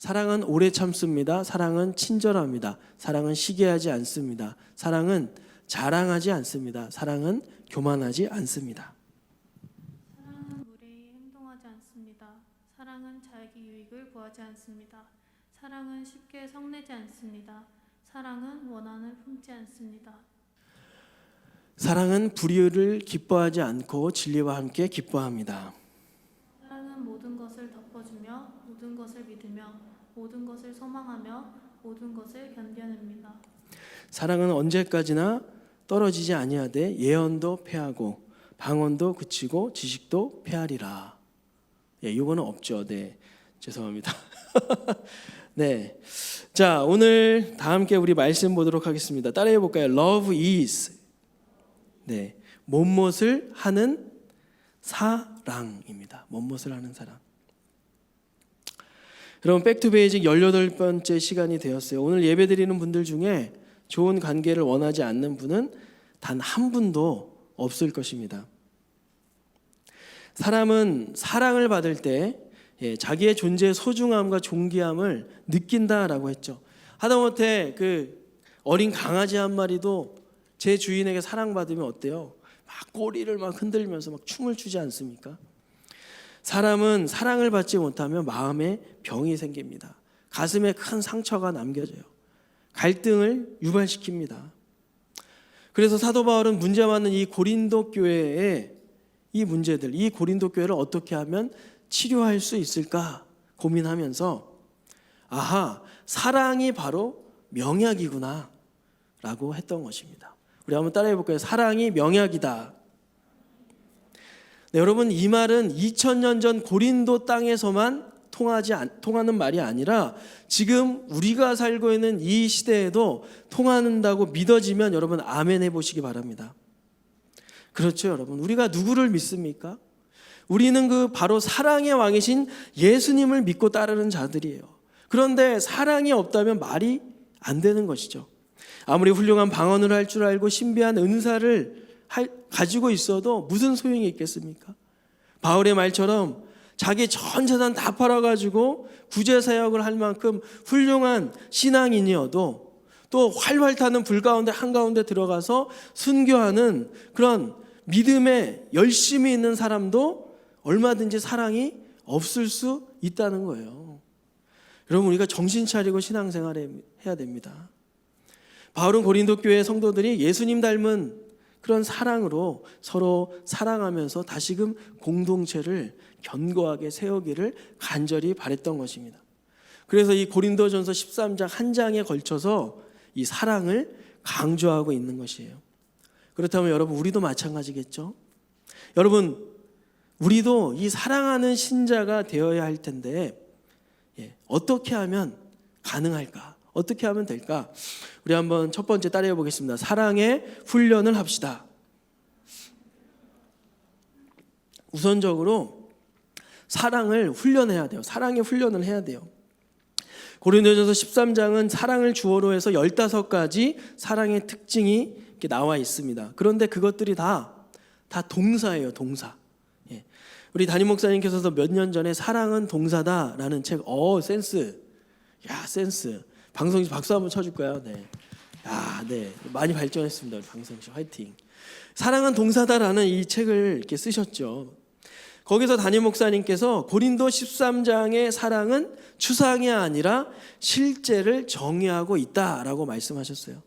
사랑은 오래 참습니다. 사랑은 친절합니다. 사랑은 시기하지 않습니다. 사랑은 자랑하지 않습니다. 사랑은 교만하지 않습니다. 사랑은 무례히 행동하지 않습니다. 사랑은 자기 유익을 구하지 않습니다. 사랑은 쉽게 성내지 않습니다. 사랑은 원한을 품지 않습니다. 사랑은 불의를 기뻐하지 않고 진리와 함께 기뻐합니다. 사랑은 모든 것을 덮어주며 모든 것을 믿으며 모든 것을 소망하며 모든 것을 견뎌냅니다. 사랑은 언제까지나 떨어지지 아니하되 예언도 패하고 방언도 그치고 지식도 패하리라. 예, 이거는 없죠. 네, 죄송합니다. 네, 자 오늘 다 함께 우리 말씀 보도록 하겠습니다. 따라해 볼까요? Love is 네, 못못을 하는 사랑입니다. 못못을 하는 사랑. 여러분 백투베이직 18번째 시간이 되었어요. 오늘 예배드리는 분들 중에 좋은 관계를 원하지 않는 분은 단 한 분도 없을 것입니다. 사람은 사랑을 받을 때 자기의 존재의 소중함과 존귀함을 느낀다라고 했죠. 하다못해 그 어린 강아지 한 마리도 제 주인에게 사랑받으면 어때요? 막 꼬리를 막 흔들면서 막 춤을 추지 않습니까? 사람은 사랑을 받지 못하면 마음에 병이 생깁니다. 가슴에 큰 상처가 남겨져요. 갈등을 유발시킵니다. 그래서 사도 바울은 문제 많은 이 고린도 교회의 이 문제들, 이 고린도 교회를 어떻게 하면 치료할 수 있을까 고민하면서 아하, 사랑이 바로 명약이구나 라고 했던 것입니다. 우리 한번 따라해 볼까요? 사랑이 명약이다. 네, 여러분 이 말은 2000년 전 고린도 땅에서만 통하는 말이 아니라 지금 우리가 살고 있는 이 시대에도 통한다고 믿어지면 여러분 아멘 해보시기 바랍니다. 그렇죠, 여러분. 우리가 누구를 믿습니까? 우리는 그 바로 사랑의 왕이신 예수님을 믿고 따르는 자들이에요. 그런데 사랑이 없다면 말이 안 되는 것이죠. 아무리 훌륭한 방언을 할 줄 알고 신비한 은사를 가지고 있어도 무슨 소용이 있겠습니까? 바울의 말처럼 자기 전 재산 다 팔아가지고 구제사역을 할 만큼 훌륭한 신앙인이어도 또 활활 타는 불 가운데 한가운데 들어가서 순교하는 그런 믿음에 열심히 있는 사람도 얼마든지 사랑이 없을 수 있다는 거예요. 여러분 우리가 정신 차리고 신앙생활을 해야 됩니다. 바울은 고린도 교회 성도들이 예수님 닮은 그런 사랑으로 서로 사랑하면서 다시금 공동체를 견고하게 세우기를 간절히 바랬던 것입니다. 그래서 이 고린도전서 13장 한 장에 걸쳐서 이 사랑을 강조하고 있는 것이에요. 그렇다면 여러분 우리도 마찬가지겠죠? 여러분 우리도 이 사랑하는 신자가 되어야 할 텐데 어떻게 하면 가능할까? 어떻게 하면 될까? 우리 한번 첫 번째 따라해 보겠습니다. 사랑의 훈련을 합시다. 우선적으로 사랑을 훈련해야 돼요. 사랑의 훈련을 해야 돼요. 고린도전서 13장은 사랑을 주어로 해서 15가지 사랑의 특징이 이렇게 나와 있습니다. 그런데 그것들이 다 동사예요. 동사. 우리 담임 목사님께서도 몇 년 전에 사랑은 동사다라는 책, 센스. 야, 센스. 방송씨 박수 한번 쳐줄까요? 네. 네. 많이 발전했습니다. 우리 방송씨 화이팅. 사랑은 동사다라는 이 책을 이렇게 쓰셨죠. 거기서 담임 목사님께서 고린도 13장의 사랑은 추상이 아니라 실제를 정의하고 있다라고 말씀하셨어요.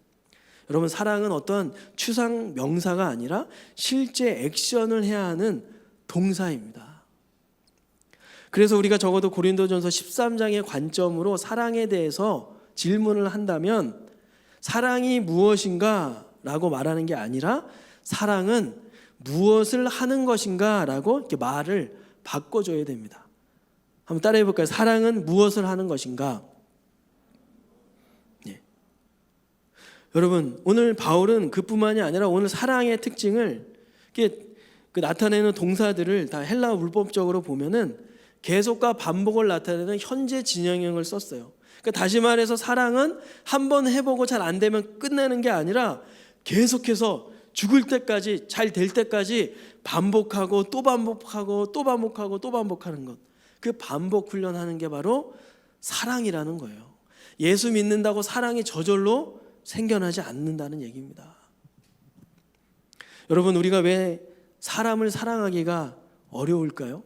여러분 사랑은 어떤 추상 명사가 아니라 실제 액션을 해야 하는 동사입니다. 그래서 우리가 적어도 고린도전서 13장의 관점으로 사랑에 대해서 질문을 한다면 사랑이 무엇인가 라고 말하는 게 아니라 사랑은 무엇을 하는 것인가 라고 이렇게 말을 바꿔줘야 됩니다. 한번 따라해 볼까요? 사랑은 무엇을 하는 것인가? 여러분 오늘 바울은 그뿐만이 아니라 오늘 사랑의 특징을 이렇게 나타내는 동사들을 다 헬라어 문법적으로 보면은 계속과 반복을 나타내는 현재 진행형을 썼어요. 그러니까 다시 말해서 사랑은 한 번 해보고 잘 안 되면 끝내는 게 아니라 계속해서 죽을 때까지 잘 될 때까지 반복하고 또 반복하고 또 반복하고 또 반복하는 것. 그 반복 훈련하는 게 바로 사랑이라는 거예요. 예수 믿는다고 사랑이 저절로 생겨나지 않는다는 얘기입니다. 여러분, 우리가 왜 사람을 사랑하기가 어려울까요?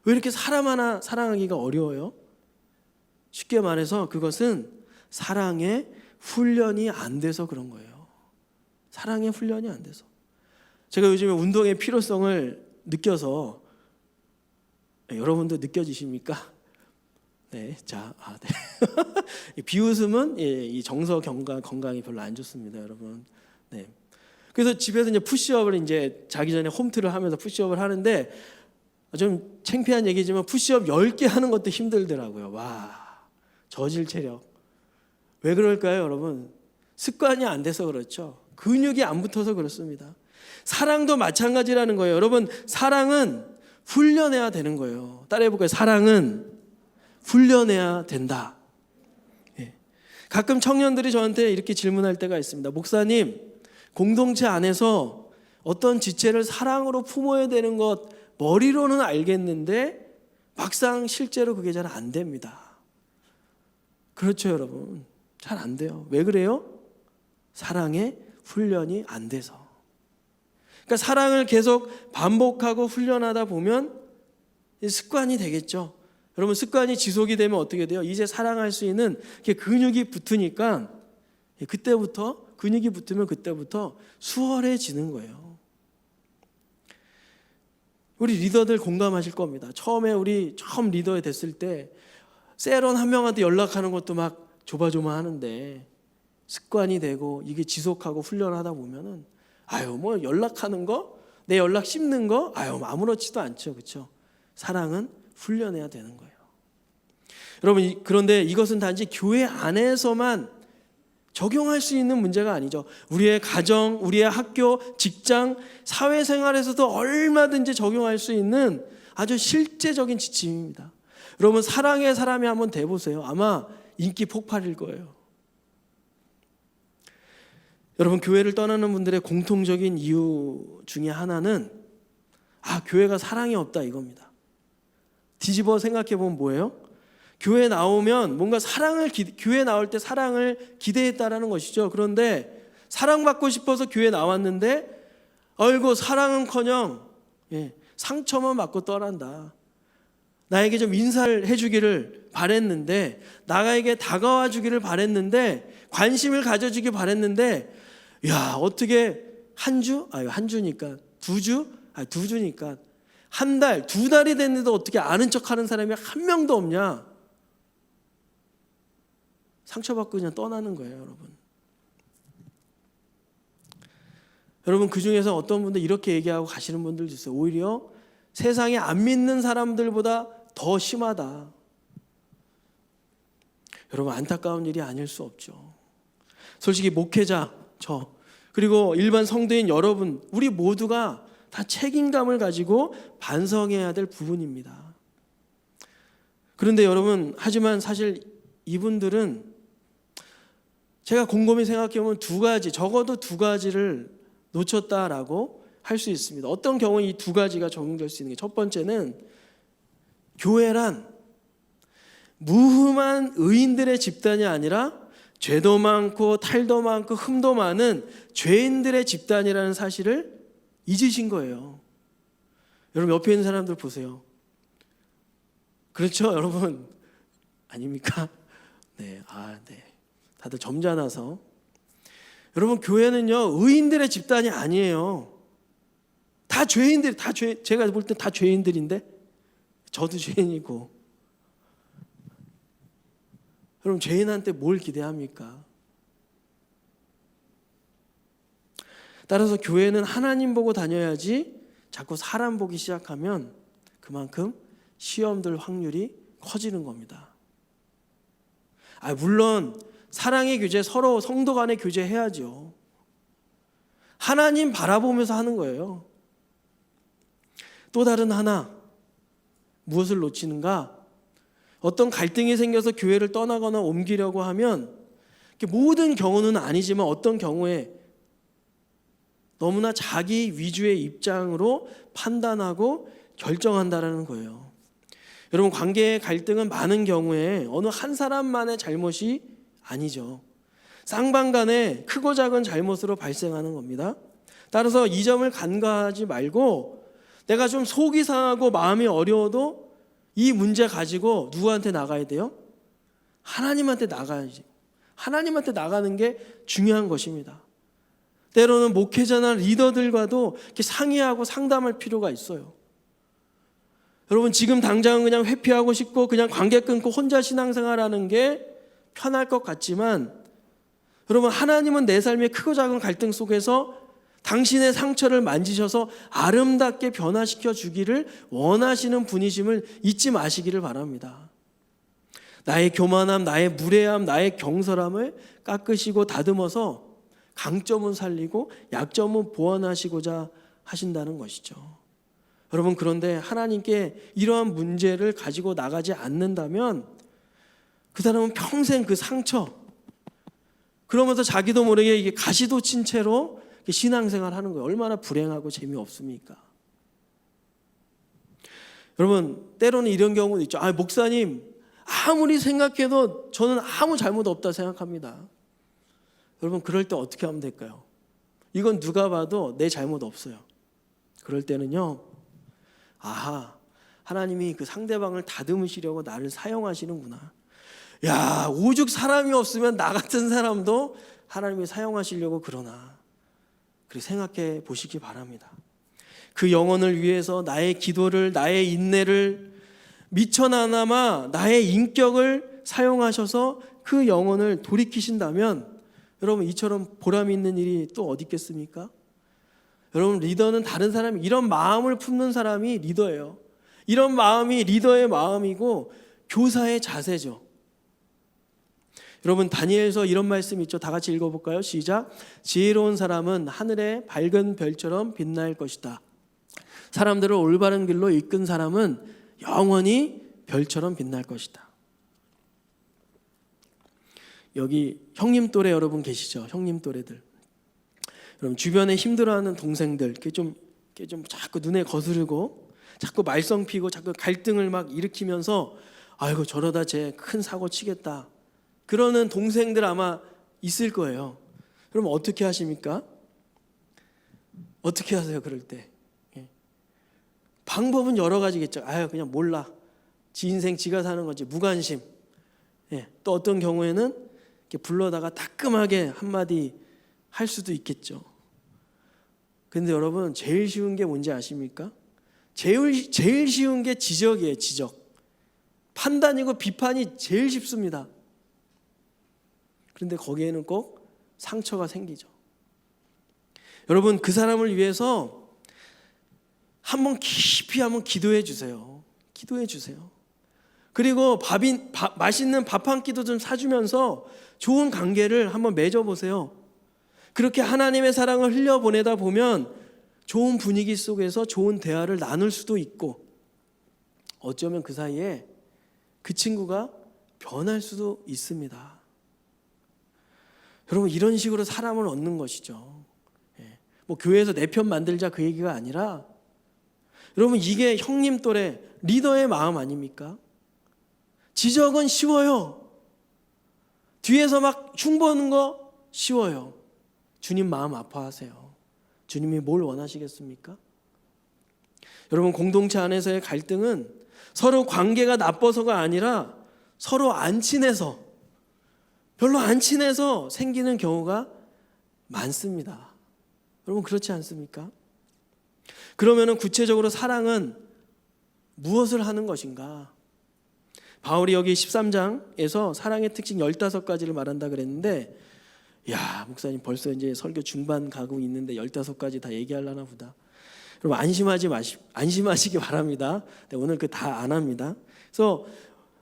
왜 이렇게 사람 하나 사랑하기가 어려워요? 쉽게 말해서 그것은 사랑의 훈련이 안 돼서 그런 거예요. 사랑의 훈련이 안 돼서. 제가 요즘에 운동의 필요성을 느껴서, 여러분도 느껴지십니까? 네, 자, 네. 비웃음은 이 정서 건강이 별로 안 좋습니다, 여러분. 네. 그래서 집에서 이제 푸시업을 이제 자기 전에 홈트를 하면서 푸시업을 하는데, 좀 창피한 얘기지만 푸시업 10개 하는 것도 힘들더라고요. 와, 저질 체력. 왜 그럴까요, 여러분? 습관이 안 돼서 그렇죠. 근육이 안 붙어서 그렇습니다. 사랑도 마찬가지라는 거예요. 여러분, 사랑은 훈련해야 되는 거예요. 따라해 볼까요? 사랑은 훈련해야 된다. 예. 가끔 청년들이 저한테 이렇게 질문할 때가 있습니다. 목사님, 공동체 안에서 어떤 지체를 사랑으로 품어야 되는 것 머리로는 알겠는데 막상 실제로 그게 잘 안 됩니다. 그렇죠, 여러분. 잘 안 돼요. 왜 그래요? 사랑의 훈련이 안 돼서. 그러니까 사랑을 계속 반복하고 훈련하다 보면 습관이 되겠죠. 여러분, 습관이 지속이 되면 어떻게 돼요? 이제 사랑할 수 있는 근육이 붙으니까 그때부터, 근육이 붙으면 그때부터 수월해지는 거예요. 우리 리더들 공감하실 겁니다. 처음에 우리 처음 리더에 됐을 때 세런 한 명한테 연락하는 것도 막 조마조마하는데 습관이 되고 이게 지속하고 훈련하다 보면은 뭐 연락하는 거, 내 연락 씹는 거 아무렇지도 않죠, 그렇죠? 사랑은 훈련해야 되는 거예요. 여러분, 그런데 이것은 단지 교회 안에서만 적용할 수 있는 문제가 아니죠. 우리의 가정, 우리의 학교, 직장, 사회생활에서도 얼마든지 적용할 수 있는 아주 실제적인 지침입니다. 여러분, 사랑의 사람이 한번 돼보세요. 아마 인기 폭발일 거예요. 여러분, 교회를 떠나는 분들의 공통적인 이유 중에 하나는 교회가 사랑이 없다 이겁니다. 뒤집어 생각해 보면 뭐예요? 교회 나오면 뭔가 교회 나올 때 사랑을 기대했다라는 것이죠. 그런데 사랑받고 싶어서 교회 나왔는데 사랑은커녕 상처만 받고 떠난다. 나에게 좀 인사를 해주기를 바랬는데, 나에게 다가와 주기를 바랬는데, 관심을 가져주기 바랬는데, 어떻게 한 주니까, 2주? 2주니까 한 달, 2달이 됐는데 어떻게 아는 척하는 사람이 한 명도 없냐? 상처받고 그냥 떠나는 거예요, 여러분. 여러분, 그 중에서 어떤 분들 이렇게 얘기하고 가시는 분들도 있어요. 오히려 세상에 안 믿는 사람들보다 더 심하다. 여러분, 안타까운 일이 아닐 수 없죠. 솔직히 목회자, 그리고 일반 성도인 여러분, 우리 모두가 다 책임감을 가지고 반성해야 될 부분입니다. 그런데 여러분, 하지만 사실 이분들은 제가 곰곰이 생각해보면 적어도 두 가지를 놓쳤다라고 할 수 있습니다. 어떤 경우에 이 두 가지가 적용될 수 있는 게, 첫 번째는 교회란 무흠한 의인들의 집단이 아니라 죄도 많고 탈도 많고 흠도 많은 죄인들의 집단이라는 사실을 잊으신 거예요. 여러분, 옆에 있는 사람들 보세요. 그렇죠, 여러분? 아닙니까? 네. 다들 점잖아서. 여러분, 교회는요, 의인들의 집단이 아니에요. 다 죄인들, 제가 볼 때 다 죄인들인데, 저도 죄인이고. 여러분, 죄인한테 뭘 기대합니까? 따라서 교회는 하나님 보고 다녀야지 자꾸 사람 보기 시작하면 그만큼 시험 들 확률이 커지는 겁니다. 물론 사랑의 교제, 서로 성도 간의 교제 해야죠. 하나님 바라보면서 하는 거예요. 또 다른 하나, 무엇을 놓치는가? 어떤 갈등이 생겨서 교회를 떠나거나 옮기려고 하면, 모든 경우는 아니지만 어떤 경우에 너무나 자기 위주의 입장으로 판단하고 결정한다라는 거예요. 여러분, 관계의 갈등은 많은 경우에 어느 한 사람만의 잘못이 아니죠. 쌍방간에 크고 작은 잘못으로 발생하는 겁니다. 따라서 이 점을 간과하지 말고 내가 좀 속이 상하고 마음이 어려워도 이 문제 가지고 누구한테 나가야 돼요? 하나님한테 나가야지. 하나님한테 나가는 게 중요한 것입니다. 때로는 목회자나 리더들과도 이렇게 상의하고 상담할 필요가 있어요. 여러분, 지금 당장은 그냥 회피하고 싶고 그냥 관계 끊고 혼자 신앙생활하는 게 편할 것 같지만, 여러분, 하나님은 내 삶의 크고 작은 갈등 속에서 당신의 상처를 만지셔서 아름답게 변화시켜 주기를 원하시는 분이심을 잊지 마시기를 바랍니다. 나의 교만함, 나의 무례함, 나의 경솔함을 깎으시고 다듬어서 강점은 살리고 약점은 보완하시고자 하신다는 것이죠. 여러분, 그런데 하나님께 이러한 문제를 가지고 나가지 않는다면 그 사람은 평생 그 상처, 그러면서 자기도 모르게 이게 가시도 친 채로 신앙생활 하는 거예요. 얼마나 불행하고 재미없습니까? 여러분, 때로는 이런 경우도 있죠. 목사님, 아무리 생각해도 저는 아무 잘못 없다 생각합니다. 여러분, 그럴 때 어떻게 하면 될까요? 이건 누가 봐도 내 잘못 없어요. 그럴 때는요, 하나님이 그 상대방을 다듬으시려고 나를 사용하시는구나. 야, 오죽 사람이 없으면 나 같은 사람도 하나님이 사용하시려고 그러나. 그렇게 생각해 보시기 바랍니다. 그 영혼을 위해서 나의 기도를, 나의 인내를, 미천하나마 나의 인격을 사용하셔서 그 영혼을 돌이키신다면 여러분, 이처럼 보람 있는 일이 또 어디 있겠습니까? 여러분, 리더는 다른 사람이, 이런 마음을 품는 사람이 리더예요. 이런 마음이 리더의 마음이고 교사의 자세죠. 여러분, 다니엘서 이런 말씀 있죠. 다 같이 읽어볼까요? 시작. 지혜로운 사람은 하늘의 밝은 별처럼 빛날 것이다. 사람들을 올바른 길로 이끈 사람은 영원히 별처럼 빛날 것이다. 여기 형님 또래 여러분 계시죠? 형님 또래들. 여러분, 주변에 힘들어하는 동생들, 이렇게 좀 자꾸 눈에 거스르고 자꾸 말썽 피고 자꾸 갈등을 막 일으키면서 아이고 저러다 쟤 큰 사고 치겠다, 그러는 동생들 아마 있을 거예요. 그럼 어떻게 하십니까? 어떻게 하세요? 그럴 때 방법은 여러 가지겠죠. 그냥 몰라, 지 인생 지가 사는 거지, 무관심. 또 어떤 경우에는 이렇게 불러다가 따끔하게 한마디 할 수도 있겠죠. 근데 여러분, 제일 쉬운 게 뭔지 아십니까? 제일 쉬운 게 지적이에요. 지적. 판단이고 비판이 제일 쉽습니다. 그런데 거기에는 꼭 상처가 생기죠. 여러분, 그 사람을 위해서 깊이 한번 기도해 주세요. 기도해 주세요. 그리고 맛있는 밥 한 끼도 좀 사주면서 좋은 관계를 한번 맺어보세요. 그렇게 하나님의 사랑을 흘려보내다 보면 좋은 분위기 속에서 좋은 대화를 나눌 수도 있고, 어쩌면 그 사이에 그 친구가 변할 수도 있습니다. 여러분, 이런 식으로 사람을 얻는 것이죠. 뭐 교회에서 내 편 만들자 그 얘기가 아니라, 여러분, 이게 형님 또래 리더의 마음 아닙니까? 지적은 쉬워요. 뒤에서 막 흉보는 거 쉬워요. 주님 마음 아파하세요. 주님이 뭘 원하시겠습니까? 여러분, 공동체 안에서의 갈등은 서로 관계가 나빠서가 아니라 서로 안 친해서, 별로 안 친해서 생기는 경우가 많습니다. 여러분, 그렇지 않습니까? 그러면 구체적으로 사랑은 무엇을 하는 것인가? 바울이 여기 13장에서 사랑의 특징 15가지를 말한다 그랬는데, 야, 목사님 벌써 이제 설교 중반 가고 있는데 15가지 다 얘기하려나 보다. 여러분, 안심하시기 바랍니다. 오늘 그 다 안 합니다. 그래서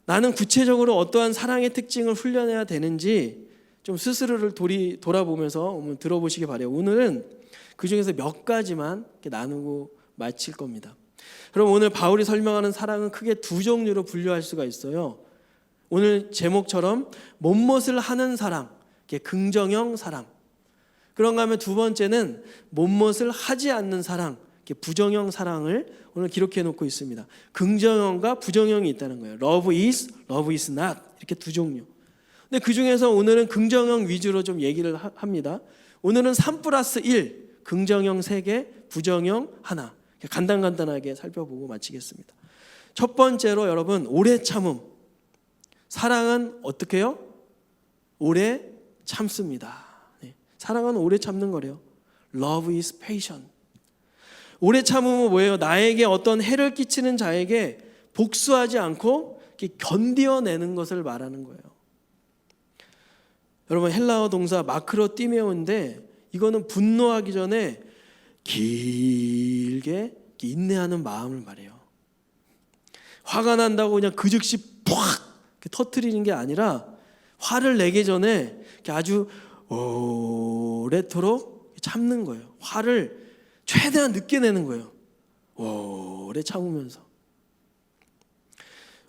나는 구체적으로 어떠한 사랑의 특징을 훈련해야 되는지 좀 스스로를 돌아보면서 한번 들어보시기 바래요. 오늘은 그 중에서 몇 가지만 이렇게 나누고 마칠 겁니다. 그럼 오늘 바울이 설명하는 사랑은 크게 두 종류로 분류할 수가 있어요. 오늘 제목처럼 못못을 하는 사랑, 긍정형 사랑. 그런가 하면 두 번째는 못못을 하지 않는 사랑, 이렇게 부정형 사랑을 오늘 기록해 놓고 있습니다. 긍정형과 부정형이 있다는 거예요. Love is, love is not 이렇게 두 종류. 근데 그 중에서 오늘은 긍정형 위주로 좀 얘기를 합니다. 오늘은 3+1 긍정형 3개, 부정형 하나 간단하게 살펴보고 마치겠습니다. 첫 번째로 여러분 오래 참음. 사랑은 어떻게 해요? 오래 참습니다. 사랑은 오래 참는 거래요. Love is patient. 오래 참음은 뭐예요? 나에게 어떤 해를 끼치는 자에게 복수하지 않고 견뎌내는 것을 말하는 거예요. 여러분 헬라어 동사 마크로띠메오인데 이거는 분노하기 전에 길게 인내하는 마음을 말해요. 화가 난다고 그냥 그 즉시 팍 터뜨리는 게 아니라 화를 내기 전에 아주 오래도록 참는 거예요. 화를 최대한 늦게 내는 거예요. 오래 참으면서.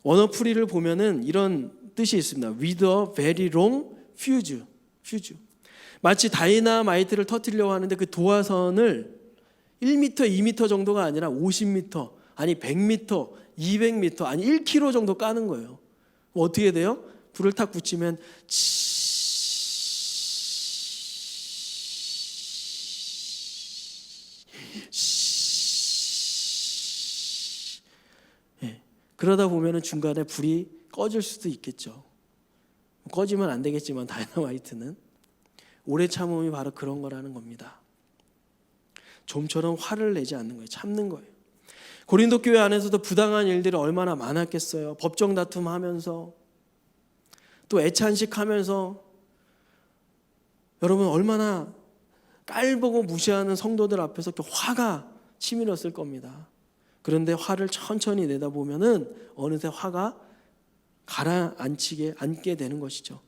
원어풀이를 보면은 이런 뜻이 있습니다. With a very long fuse. 마치 다이나마이트를 터뜨리려고 하는데 그 도화선을 1m, 2m 정도가 아니라 50m, 아니 100m, 200m, 아니 1km 정도 까는 거예요. 어떻게 돼요? 불을 탁 붙이면 그러다 보면은 중간에 불이 꺼질 수도 있겠죠. 꺼지면 안 되겠지만 다이너마이트는 오래 참음이 바로 그런 거라는 겁니다. 좀처럼 화를 내지 않는 거예요. 참는 거예요. 고린도 교회 안에서도 부당한 일들이 얼마나 많았겠어요. 법정 다툼하면서 또 애찬식하면서 여러분 얼마나 깔보고 무시하는 성도들 앞에서 이렇게 화가 치밀었을 겁니다. 그런데 화를 천천히 내다 보면은 어느새 화가 앉게 되는 것이죠.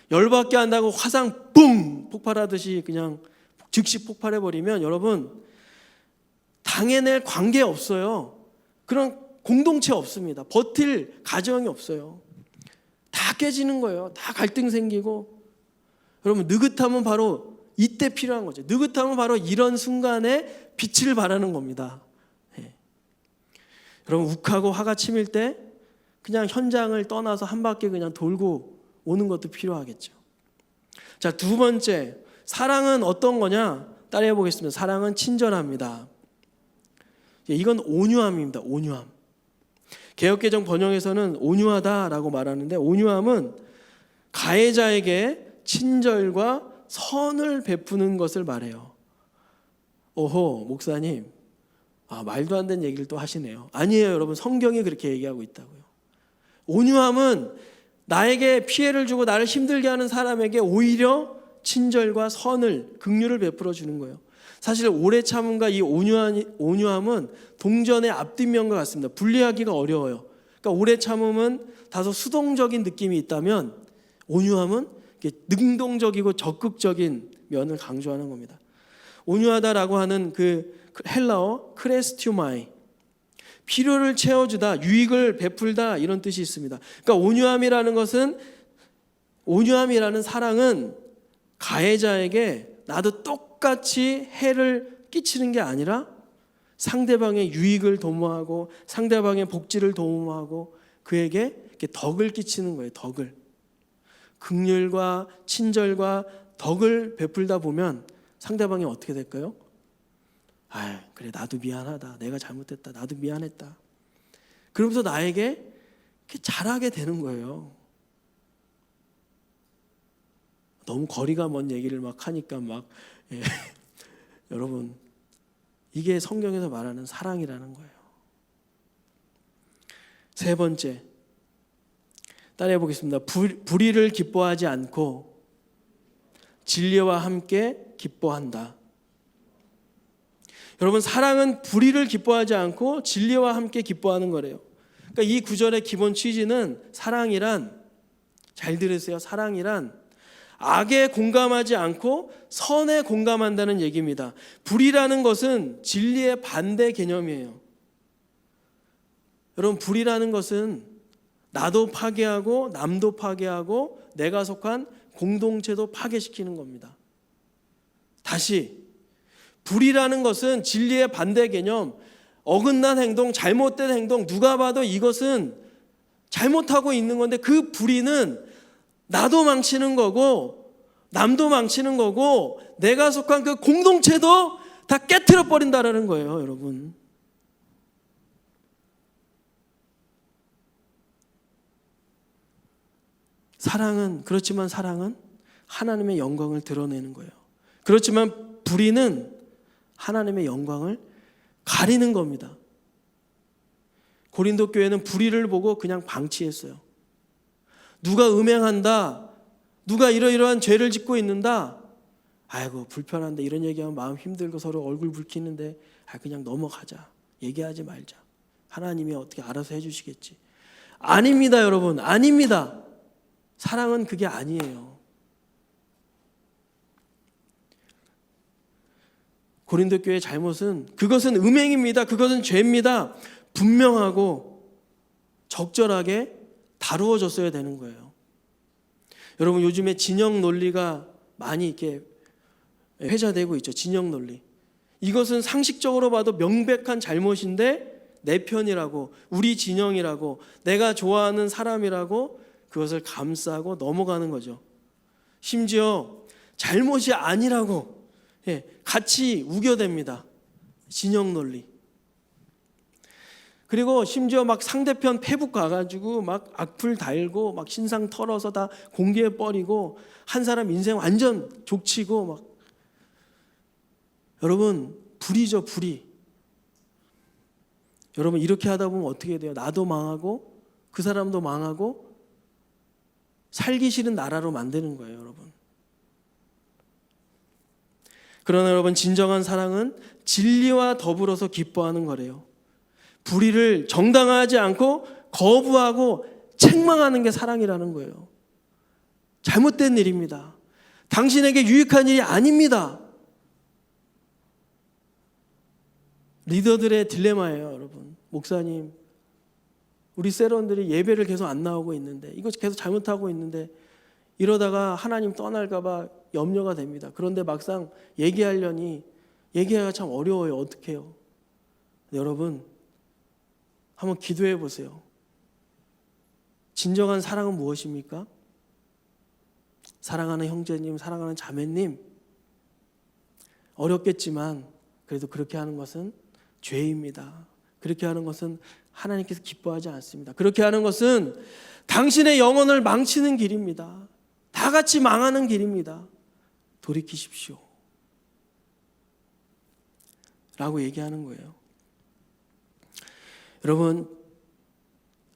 열받게 한다고 화상 뿡 폭발하듯이 그냥 즉시 폭발해버리면 여러분 당해낼 관계 없어요. 그런 공동체 없습니다. 버틸 가정이 없어요. 다 깨지는 거예요. 다 갈등 생기고. 여러분 느긋함은 바로 이때 필요한 거죠. 느긋함은 바로 이런 순간에 빛을 발하는 겁니다. 여러분 욱하고 화가 치밀 때 그냥 현장을 떠나서 한 바퀴 그냥 돌고 오는 것도 필요하겠죠. 자, 두 번째, 사랑은 어떤 거냐? 따라해 보겠습니다. 사랑은 친절합니다. 이건 온유함입니다. 온유함. 개역개정 번역에서는 온유하다라고 말하는데 온유함은 가해자에게 친절과 선을 베푸는 것을 말해요. 오호, 목사님. 말도 안 되는 얘기를 또 하시네요. 아니에요, 여러분. 성경이 그렇게 얘기하고 있다고요. 온유함은 나에게 피해를 주고 나를 힘들게 하는 사람에게 오히려 친절과 선을, 긍휼을 베풀어 주는 거예요. 사실 오래 참음과 이 온유함은 동전의 앞뒷면과 같습니다. 분리하기가 어려워요. 그러니까 오래 참음은 다소 수동적인 느낌이 있다면 온유함은 능동적이고 적극적인 면을 강조하는 겁니다. 온유하다라고 하는 그 헬라어 크레스튜마이, 필요를 채워주다, 유익을 베풀다 이런 뜻이 있습니다. 그러니까 온유함이라는 사랑은 가해자에게 나도 똑같이 해를 끼치는 게 아니라 상대방의 유익을 도모하고 상대방의 복지를 도모하고 그에게 이렇게 덕을 끼치는 거예요. 덕을. 긍휼과 친절과 덕을 베풀다 보면 상대방이 어떻게 될까요? 그래 나도 미안하다. 내가 잘못했다. 나도 미안했다. 그러면서 나에게 이렇게 잘하게 되는 거예요. 너무 거리가 먼 얘기를 막 하니까 여러분 이게 성경에서 말하는 사랑이라는 거예요. 세 번째, 따라해 보겠습니다. 불의를 기뻐하지 않고 진리와 함께 기뻐한다. 여러분 사랑은 불의를 기뻐하지 않고 진리와 함께 기뻐하는 거래요. 그러니까 이 구절의 기본 취지는 사랑이란, 잘 들으세요. 사랑이란 악에 공감하지 않고 선에 공감한다는 얘기입니다. 불의라는 것은 진리의 반대 개념이에요. 여러분 불의라는 것은 나도 파괴하고 남도 파괴하고 내가 속한 공동체도 파괴시키는 겁니다. 다시 불이라는 것은 진리의 반대 개념, 어긋난 행동, 잘못된 행동, 누가 봐도 이것은 잘못하고 있는 건데 그 불의는 나도 망치는 거고 남도 망치는 거고 내가 속한 그 공동체도 다 깨트려 버린다라는 거예요, 여러분. 그렇지만 사랑은 하나님의 영광을 드러내는 거예요. 그렇지만 불의는 하나님의 영광을 가리는 겁니다. 고린도 교회는 불의를 보고 그냥 방치했어요. 누가 음행한다, 누가 이러이러한 죄를 짓고 있는다, 아이고 불편한데 이런 얘기하면 마음 힘들고 서로 얼굴 붉히는데 그냥 넘어가자, 얘기하지 말자, 하나님이 어떻게 알아서 해주시겠지. 아닙니다, 여러분. 아닙니다. 사랑은 그게 아니에요. 고린도 교회의 잘못은 그것은 음행입니다. 그것은 죄입니다. 분명하고 적절하게 다루어졌어야 되는 거예요. 여러분, 요즘에 진영 논리가 많이 이렇게 회자되고 있죠. 진영 논리. 이것은 상식적으로 봐도 명백한 잘못인데 내 편이라고, 우리 진영이라고, 내가 좋아하는 사람이라고 그것을 감싸고 넘어가는 거죠. 심지어 잘못이 아니라고 같이 우겨댑니다. 진영 논리. 그리고 심지어 막 상대편 페북 가가지고 막 악플 달고 막 신상 털어서 다 공개해 버리고 한 사람 인생 완전 족치고 막. 여러분, 불이죠, 불이. 여러분, 이렇게 하다 보면 어떻게 돼요? 나도 망하고 그 사람도 망하고 살기 싫은 나라로 만드는 거예요, 여러분. 그러나 여러분, 진정한 사랑은 진리와 더불어서 기뻐하는 거래요. 불의를 정당화하지 않고 거부하고 책망하는 게 사랑이라는 거예요. 잘못된 일입니다. 당신에게 유익한 일이 아닙니다. 리더들의 딜레마예요, 여러분. 목사님, 우리 세런들이 예배를 계속 안 나오고 있는데, 이거 계속 잘못하고 있는데 이러다가 하나님 떠날까 봐 염려가 됩니다. 그런데 막상 얘기하기가 참 어려워요. 어떻게 해요? 여러분, 한번 기도해 보세요. 진정한 사랑은 무엇입니까? 사랑하는 형제님, 사랑하는 자매님, 어렵겠지만 그래도 그렇게 하는 것은 죄입니다. 그렇게 하는 것은 하나님께서 기뻐하지 않습니다. 그렇게 하는 것은 당신의 영혼을 망치는 길입니다. 다 같이 망하는 길입니다. 돌이키십시오. 라고 얘기하는 거예요. 여러분,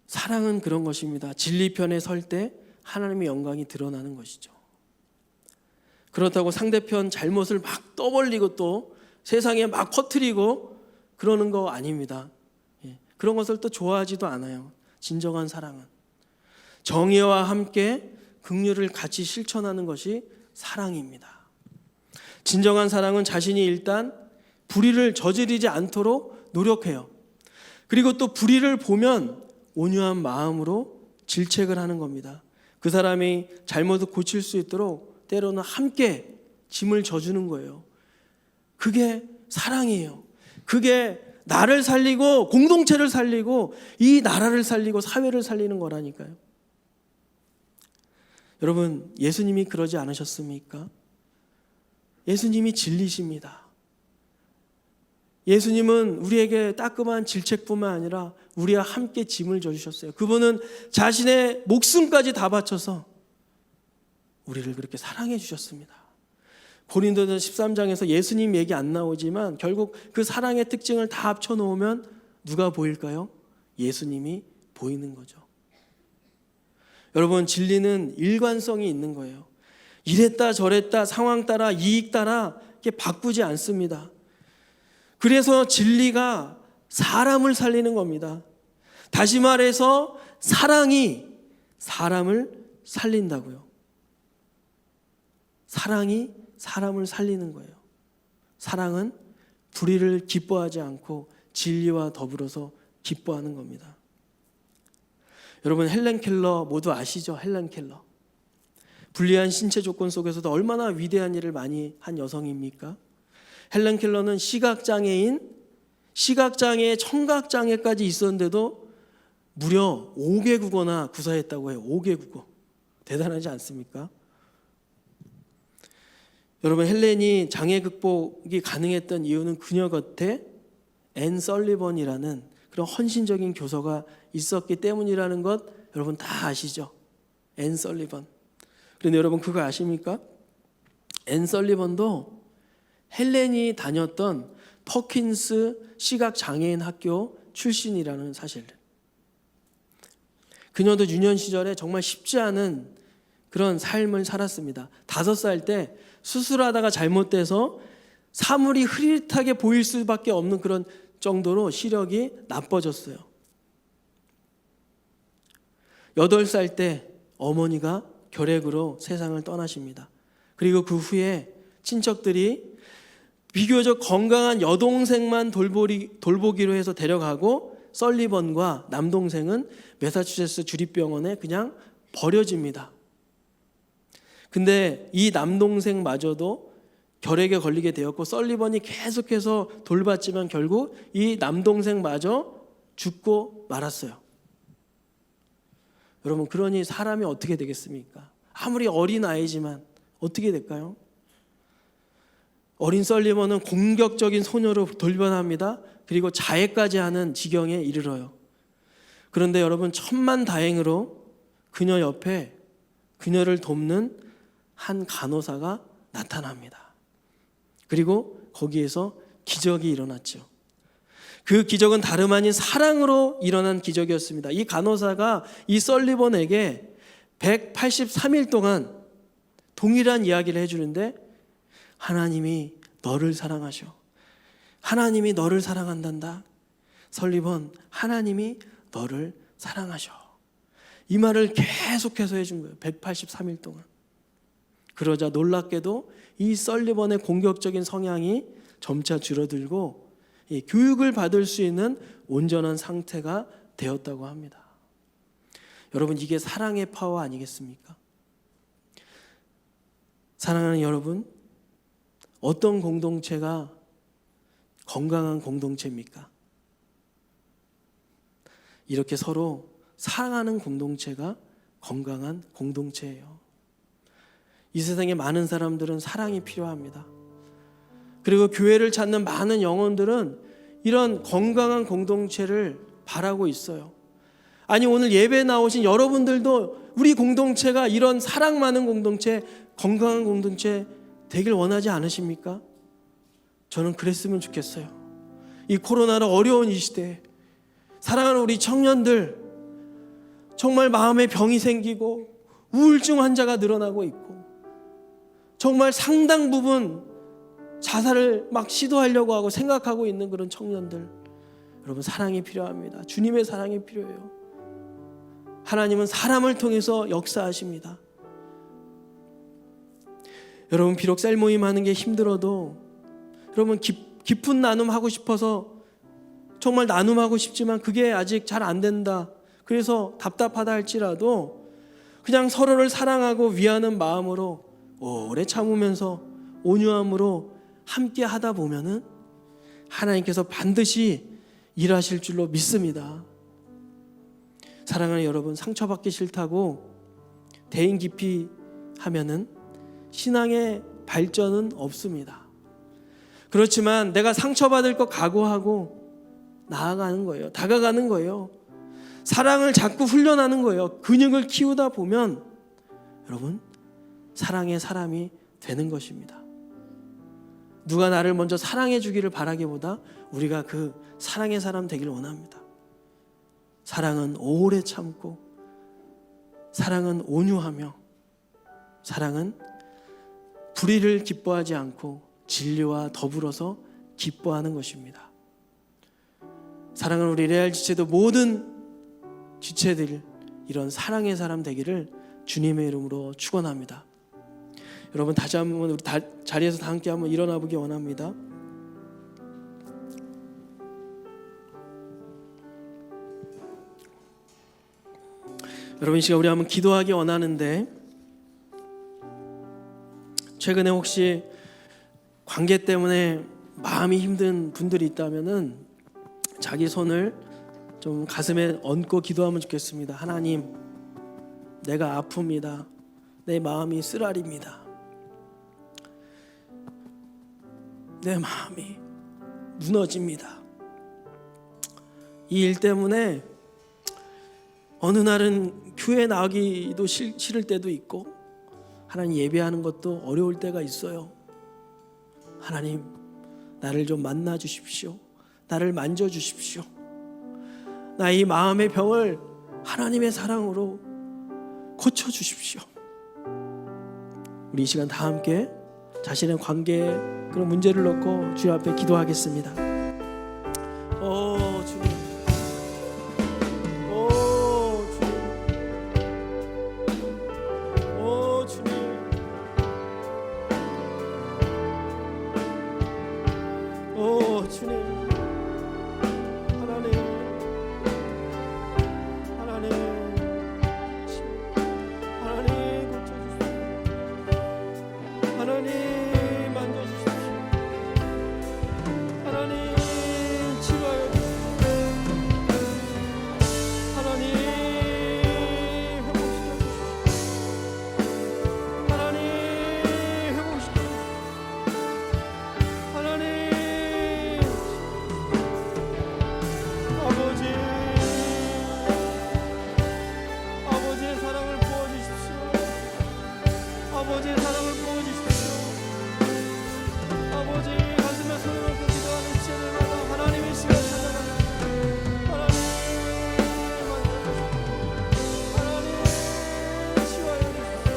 사랑은 그런 것입니다. 진리 편에 설 때 하나님의 영광이 드러나는 것이죠. 그렇다고 상대편 잘못을 막 떠벌리고 또 세상에 막 퍼뜨리고 그러는 거 아닙니다. 그런 것을 또 좋아하지도 않아요. 진정한 사랑은 정의와 함께 긍휼을 같이 실천하는 것이 사랑입니다. 진정한 사랑은 자신이 일단 불의를 저지르지 않도록 노력해요. 그리고 또 불의를 보면 온유한 마음으로 질책을 하는 겁니다. 그 사람이 잘못을 고칠 수 있도록 때로는 함께 짐을 져주는 거예요. 그게 사랑이에요. 그게 나를 살리고 공동체를 살리고 이 나라를 살리고 사회를 살리는 거라니까요. 여러분, 예수님이 그러지 않으셨습니까? 예수님이 진리십니다. 예수님은 우리에게 따끔한 질책뿐만 아니라 우리와 함께 짐을 져주셨어요. 그분은 자신의 목숨까지 다 바쳐서 우리를 그렇게 사랑해 주셨습니다. 고린도전 13장에서 예수님 얘기 안 나오지만 결국 그 사랑의 특징을 다 합쳐놓으면 누가 보일까요? 예수님이 보이는 거죠. 여러분, 진리는 일관성이 있는 거예요. 이랬다 저랬다 상황 따라 이익 따라 이렇게 바꾸지 않습니다. 그래서 진리가 사람을 살리는 겁니다. 다시 말해서 사랑이 사람을 살린다고요. 사랑이 사람을 살리는 거예요. 사랑은 불의를 기뻐하지 않고 진리와 더불어서 기뻐하는 겁니다. 여러분, 헬렌 켈러 모두 아시죠? 헬렌 켈러. 불리한 신체 조건 속에서도 얼마나 위대한 일을 많이 한 여성입니까? 헬렌 켈러는 시각장애인, 시각장애, 청각장애까지 있었는데도 무려 5개 국어나 구사했다고 해요. 5개 국어. 대단하지 않습니까? 여러분, 헬렌이 장애 극복이 가능했던 이유는 그녀 곁에 앤 설리번이라는 그런 헌신적인 교서가 있었기 때문이라는 것 여러분 다 아시죠? 앤 설리번. 그런데 여러분 그거 아십니까? 앤 설리번도 헬렌이 다녔던 퍼킨스 시각장애인 학교 출신이라는 사실. 그녀도 유년 시절에 정말 쉽지 않은 그런 삶을 살았습니다. 5살 때 수술하다가 잘못돼서 사물이 흐릿하게 보일 수밖에 없는 그런 정도로 시력이 나빠졌어요. 8살 때 어머니가 결핵으로 세상을 떠나십니다. 그리고 그 후에 친척들이 비교적 건강한 여동생만 돌보기로 해서 데려가고 설리번과 남동생은 매사추세츠 주립병원에 그냥 버려집니다. 근데 이 남동생마저도 결핵에 걸리게 되었고 설리번이 계속해서 돌봤지만 결국 이 남동생마저 죽고 말았어요. 여러분, 그러니 사람이 어떻게 되겠습니까? 아무리 어린 아이지만 어떻게 될까요? 어린 설리번은 공격적인 소녀로 돌변합니다. 그리고 자해까지 하는 지경에 이르러요. 그런데 여러분, 천만다행으로 그녀 옆에 그녀를 돕는 한 간호사가 나타납니다. 그리고 거기에서 기적이 일어났죠. 그 기적은 다름 아닌 사랑으로 일어난 기적이었습니다. 이 간호사가 이 설리번에게 183일 동안 동일한 이야기를 해주는데 하나님이 너를 사랑하셔. 하나님이 너를 사랑한단다. 설리번, 하나님이 너를 사랑하셔. 이 말을 계속해서 해준 거예요. 183일 동안. 그러자 놀랍게도 이 설리번의 공격적인 성향이 점차 줄어들고 교육을 받을 수 있는 온전한 상태가 되었다고 합니다. 여러분, 이게 사랑의 파워 아니겠습니까? 사랑하는 여러분, 어떤 공동체가 건강한 공동체입니까? 이렇게 서로 사랑하는 공동체가 건강한 공동체예요. 이 세상에 많은 사람들은 사랑이 필요합니다. 그리고 교회를 찾는 많은 영혼들은 이런 건강한 공동체를 바라고 있어요. 아니, 오늘 예배 나오신 여러분들도 우리 공동체가 이런 사랑 많은 공동체, 건강한 공동체 되길 원하지 않으십니까? 저는 그랬으면 좋겠어요. 이 코로나로 어려운 이 시대에 사랑하는 우리 청년들, 정말 마음에 병이 생기고 우울증 환자가 늘어나고 있고 정말 상당 부분 자살을 막 시도하려고 하고 생각하고 있는 그런 청년들, 여러분, 사랑이 필요합니다. 주님의 사랑이 필요해요. 하나님은 사람을 통해서 역사하십니다. 여러분, 비록 셀 모임 하는 게 힘들어도 여러분 깊은 나눔 하고 싶어서 정말 나눔하고 싶지만 그게 아직 잘 안 된다, 그래서 답답하다 할지라도 그냥 서로를 사랑하고 위하는 마음으로 오래 참으면서 온유함으로 함께 하다 보면은 하나님께서 반드시 일하실 줄로 믿습니다. 사랑하는 여러분, 상처받기 싫다고 대인 깊이 하면은 신앙의 발전은 없습니다. 그렇지만 내가 상처받을 거 각오하고 나아가는 거예요. 다가가는 거예요. 사랑을 자꾸 훈련하는 거예요. 근육을 키우다 보면 여러분, 사랑의 사람이 되는 것입니다. 누가 나를 먼저 사랑해 주기를 바라기보다 우리가 그 사랑의 사람 되길 원합니다. 사랑은 오래 참고, 사랑은 온유하며, 사랑은 불의를 기뻐하지 않고 진리와 더불어서 기뻐하는 것입니다. 사랑하는 우리 레알 지체도 모든 지체들 이런 사랑의 사람 되기를 주님의 이름으로 축원합니다. 여러분, 다시 한번 우리 자리에서 다 함께 한번 일어나 보기 원합니다. 여러분, 이 시간 우리 한번 기도하기 원하는데, 최근에 혹시 관계 때문에 마음이 힘든 분들이 있다면은 자기 손을 좀 가슴에 얹고 기도하면 좋겠습니다. 하나님, 내가 아픕니다. 내 마음이 쓰라립니다. 내 마음이 무너집니다. 이 일 때문에 어느 날은 교회 나가기도 싫을 때도 있고 하나님 예배하는 것도 어려울 때가 있어요. 하나님, 나를 좀 만나 주십시오. 나를 만져 주십시오. 나 이 마음의 병을 하나님의 사랑으로 고쳐 주십시오. 우리 이 시간 다 함께 자신의 관계에 그런 문제를 놓고 주님 앞에 기도하겠습니다. 오 주님, 오 주님, 오 주님, 오 주님. 아버지의 사랑을 부어주십시오. 아버지 가슴에 손을 얹고 기도하는 시간마다 하나님의 시간 찾아가는 하나님 만나주십시오. 하나님 치유하여 주십시오.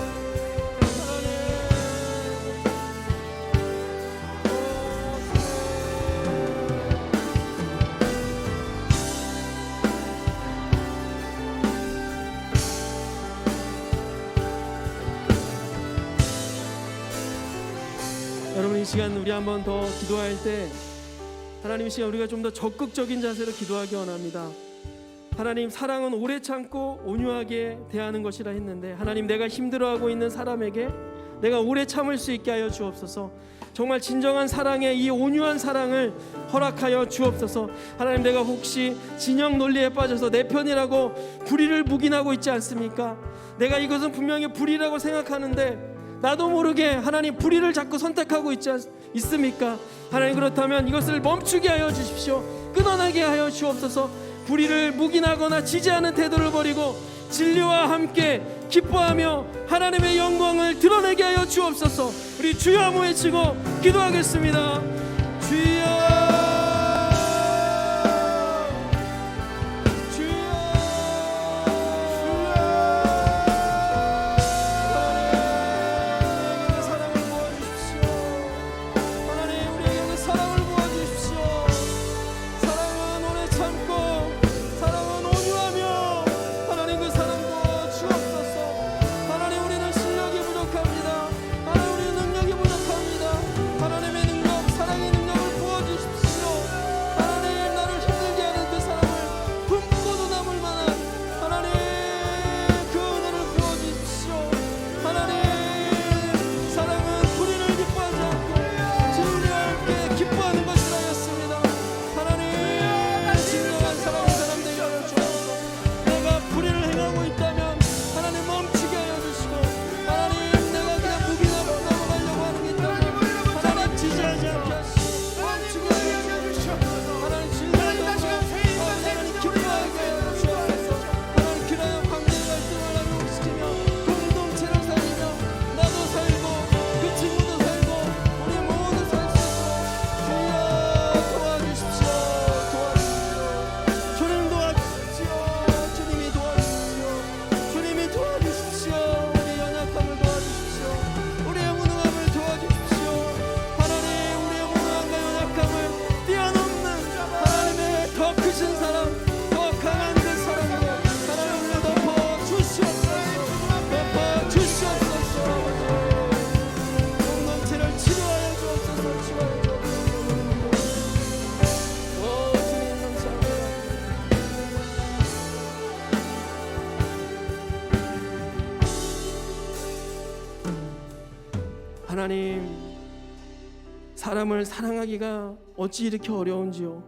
여러분, 이 시간 우리 한번 더 기도할 때 하나님, 이 시간 우리가 좀 더 적극적인 자세로 기도하기 원합니다. 하나님, 사랑은 오래 참고 온유하게 대하는 것이라 했는데, 하나님, 내가 힘들어하고 있는 사람에게 내가 오래 참을 수 있게 하여 주옵소서. 정말 진정한 사랑의 이 온유한 사랑을 허락하여 주옵소서. 하나님, 내가 혹시 진영 논리에 빠져서 내 편이라고 불의를 묵인하고 있지 않습니까? 내가 이것은 분명히 불의라고 생각하는데 나도 모르게 하나님 불의를 자꾸 선택하고 있습니까? 하나님, 그렇다면 이것을 멈추게 하여 주십시오. 끊어나게 하여 주옵소서. 불의를 묵인하거나 지지하는 태도를 버리고 진리와 함께 기뻐하며 하나님의 영광을 드러내게 하여 주옵소서. 우리 주여 한번 외치고 기도하겠습니다. 주여, 하나님, 사람을 사랑하기가 어찌 이렇게 어려운지요.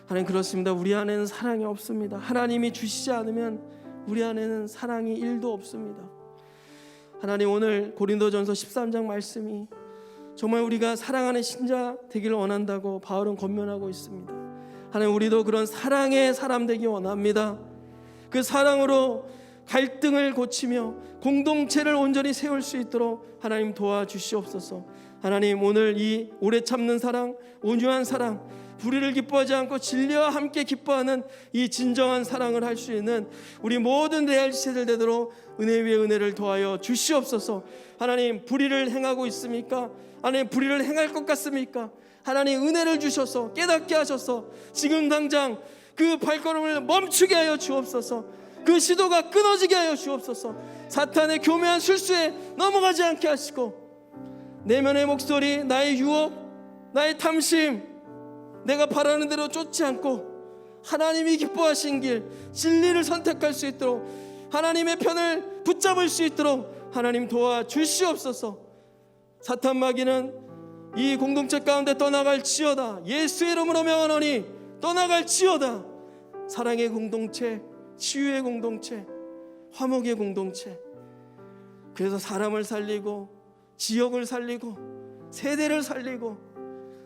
하나님, 그렇습니다. 우리 안에는 사랑이 없습니다. 하나님이 주시지 않으면 우리 안에는 사랑이 1도 없습니다. 하나님, 오늘 고린도전서 13장 말씀이 정말 우리가 사랑하는 신자 되기를 원한다고 바울은 권면하고 있습니다. 하나님, 우리도 그런 사랑의 사람 되기 원합니다. 그 사랑으로 갈등을 고치며 공동체를 온전히 세울 수 있도록 하나님 도와주시옵소서. 하나님, 오늘 이 오래 참는 사랑, 온유한 사랑, 불의를 기뻐하지 않고 진리와 함께 기뻐하는 이 진정한 사랑을 할 수 있는 우리 모든 레알지체들 되도록 은혜 위에 은혜를 더하여 주시옵소서. 하나님, 불의를 행하고 있습니까? 하나님, 불의를 행할 것 같습니까? 하나님, 은혜를 주셔서 깨닫게 하셔서 지금 당장 그 발걸음을 멈추게 하여 주옵소서. 그 시도가 끊어지게 하여 주옵소서. 사탄의 교묘한 술수에 넘어가지 않게 하시고 내면의 목소리, 나의 유혹, 나의 탐심, 내가 바라는 대로 쫓지 않고 하나님이 기뻐하신 길, 진리를 선택할 수 있도록, 하나님의 편을 붙잡을 수 있도록 하나님 도와주시옵소서. 사탄 마귀는 이 공동체 가운데 떠나갈지어다. 예수의 이름으로 명하노니 떠나갈지어다. 사랑의 공동체, 치유의 공동체, 화목의 공동체. 그래서 사람을 살리고 지역을 살리고 세대를 살리고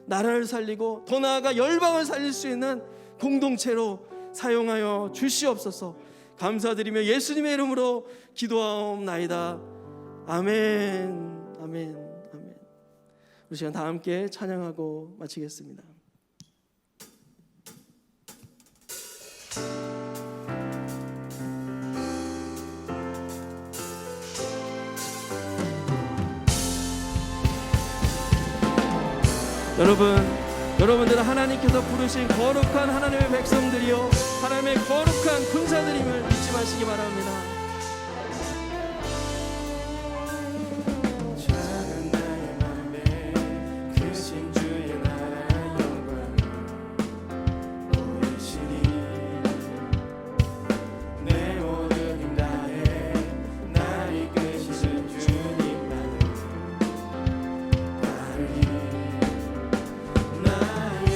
나라를 살리고 더 나아가 열방을 살릴 수 있는 공동체로 사용하여 주시옵소서. 감사드리며 예수님의 이름으로 기도하옵나이다. 아멘, 아멘, 아멘. 우리 시간 다 함께 찬양하고 마치겠습니다. 여러분들은 하나님께서 부르신 거룩한 하나님의 백성들이요, 하나님의 거룩한 군사들임을 잊지 마시기 바랍니다. 작은 나의 맘에 크신 주의 나라 영광을 보이시니 내 모든 힘 다해 날 이끄시는 주님만을 따르리. 나의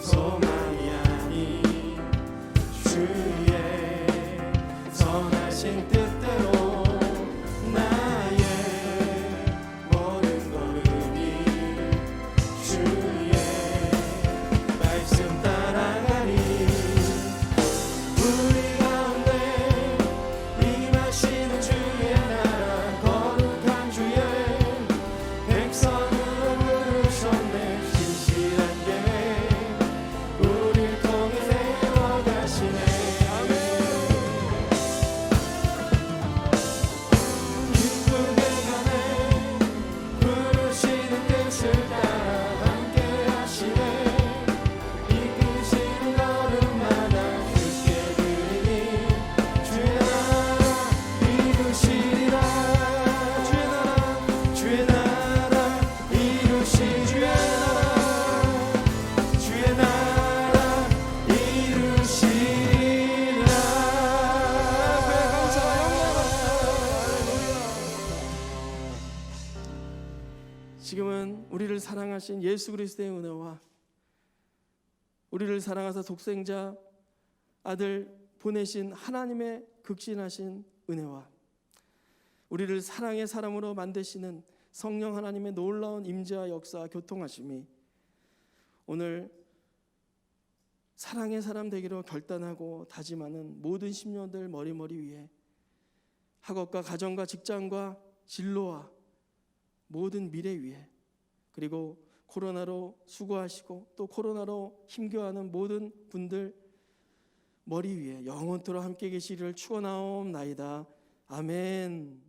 소망이 아닌 주의 선하신 뜻대로 나의 모든 걸음이 주의 말씀 따라가리. 우리 가운데 임하시는 주의 나라 거룩한 주의 백성으로 부르셨네. 신실한 계획 우릴 통해 세워가시네. 기쁘게 가네. 부르시는 뜻을 따라 함께 하시네. 이끄시는 걸음마다 주께 드리니 주의 나라 이루시리라. 주의 나라 이루시. 주의 나라 이루시리라. 지금은 우리를 사랑하신 예수 그리스도의 은혜와 우리를 사랑하사 독생자 아들 보내신 하나님의 극진하신 은혜와 우리를 사랑의 사람으로 만드시는 성령 하나님의 놀라운 임재와 역사와 교통하심이 오늘 사랑의 사람 되기로 결단하고 다짐하는 모든 심령들 머리 위에 학업과 가정과 직장과 진로와 모든 미래 위에, 그리고 코로나로 수고하시고 또 코로나로 힘겨워하는 모든 분들 머리 위에 영원토록 함께 계시기를 축원하옵나이다. 아멘.